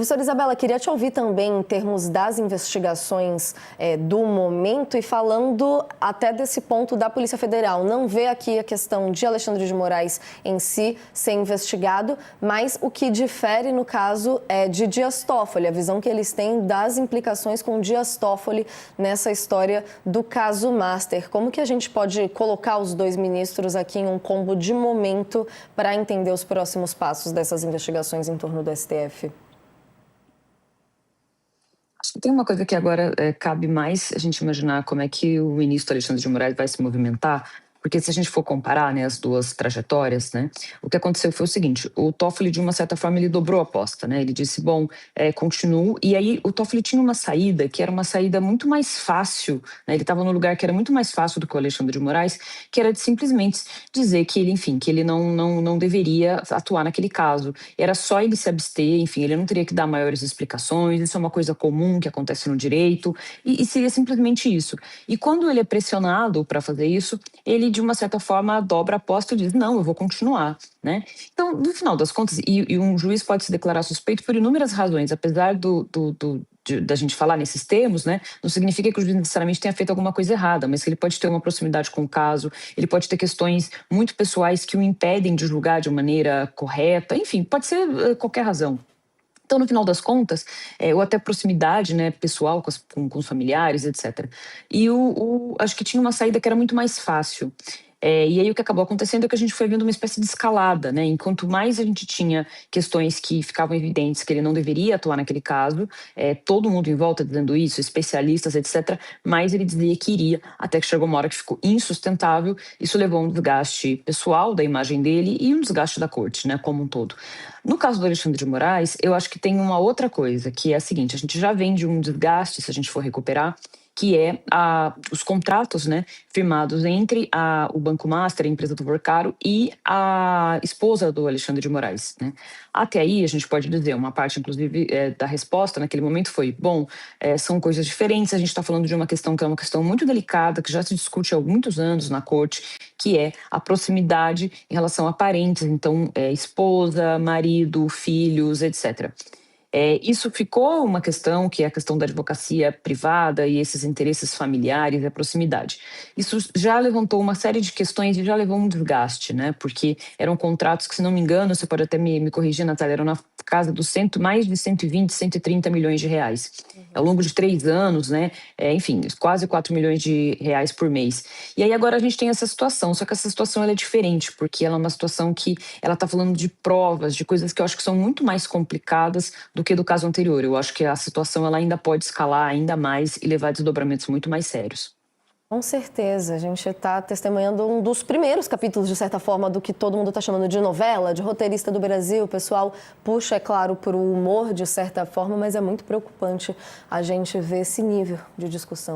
Professora Isabela, queria te ouvir também em termos das investigações do momento e falando até desse ponto da Polícia Federal. Não vê aqui a questão de Alexandre de Moraes em si ser investigado, mas o que difere no caso é de Dias Toffoli, a visão que eles têm das implicações com Dias Toffoli nessa história do caso Master. Como que a gente pode colocar os dois ministros aqui em um combo de momento para entender os próximos passos dessas investigações em torno do STF? Acho que tem uma coisa que agora cabe mais a gente imaginar como é que o ministro Alexandre de Moraes vai se movimentar, porque se a gente for comparar, né, as duas trajetórias, né, o que aconteceu foi o seguinte: o Toffoli, de uma certa forma, ele dobrou a aposta, né, ele disse, bom, continuo, e aí o Toffoli tinha uma saída que era uma saída muito mais fácil, né, ele estava num lugar que era muito mais fácil do que o Alexandre de Moraes, que era de simplesmente dizer que ele, enfim, que ele não deveria atuar naquele caso, era só ele se abster, enfim, ele não teria que dar maiores explicações, isso é uma coisa comum que acontece no direito, e seria simplesmente isso. E quando ele é pressionado para fazer isso, ele, de uma certa forma, dobra a aposta e diz, não, eu vou continuar, né? Então, no final das contas, e um juiz pode se declarar suspeito por inúmeras razões, apesar da gente falar nesses termos, né? Não significa que o juiz necessariamente tenha feito alguma coisa errada, mas que ele pode ter uma proximidade com o caso, ele pode ter questões muito pessoais que o impedem de julgar de maneira correta, enfim, pode ser qualquer razão. Então, no final das contas, ou até proximidade, né, pessoal com os familiares, etc. E acho que tinha uma saída que era muito mais fácil. E aí o que acabou acontecendo é que a gente foi vendo uma espécie de escalada, né? Enquanto mais a gente tinha questões que ficavam evidentes que ele não deveria atuar naquele caso, todo mundo em volta dizendo isso, especialistas, etc., mais ele dizia que iria, até que chegou uma hora que ficou insustentável. Isso levou a um desgaste pessoal da imagem dele e um desgaste da corte, né, como um todo. No caso do Alexandre de Moraes, eu acho que tem uma outra coisa, que é a seguinte: a gente já vem de um desgaste, se a gente for recuperar, que é os contratos, né, firmados entre o Banco Master, a empresa do Vorcaro, e a esposa do Alexandre de Moraes, né? Até aí, a gente pode dizer, uma parte, inclusive, da resposta naquele momento foi, bom, são coisas diferentes, a gente está falando de uma questão que é uma questão muito delicada, que já se discute há muitos anos na corte, que é a proximidade em relação a parentes, então, esposa, marido, filhos, etc. Isso ficou uma questão, que é a questão da advocacia privada e esses interesses familiares e a proximidade. Isso já levantou uma série de questões e já levou um desgaste, né? Porque eram contratos que, se não me engano, você pode até me corrigir, Natália, eram na casa dos mais de 120, 130 milhões de reais. Ao longo de 3 anos, né? Enfim, quase 4 milhões de reais por mês. E aí agora a gente tem essa situação, só que essa situação ela é diferente, porque ela é uma situação que ela está falando de provas, de coisas que eu acho que são muito mais complicadas do que do caso anterior. Eu acho que a situação ela ainda pode escalar ainda mais e levar a desdobramentos muito mais sérios. Com certeza, a gente está testemunhando um dos primeiros capítulos, de certa forma, do que todo mundo está chamando de novela, de roteirista do Brasil. O pessoal puxa, é claro, por o humor, de certa forma, mas é muito preocupante a gente ver esse nível de discussão.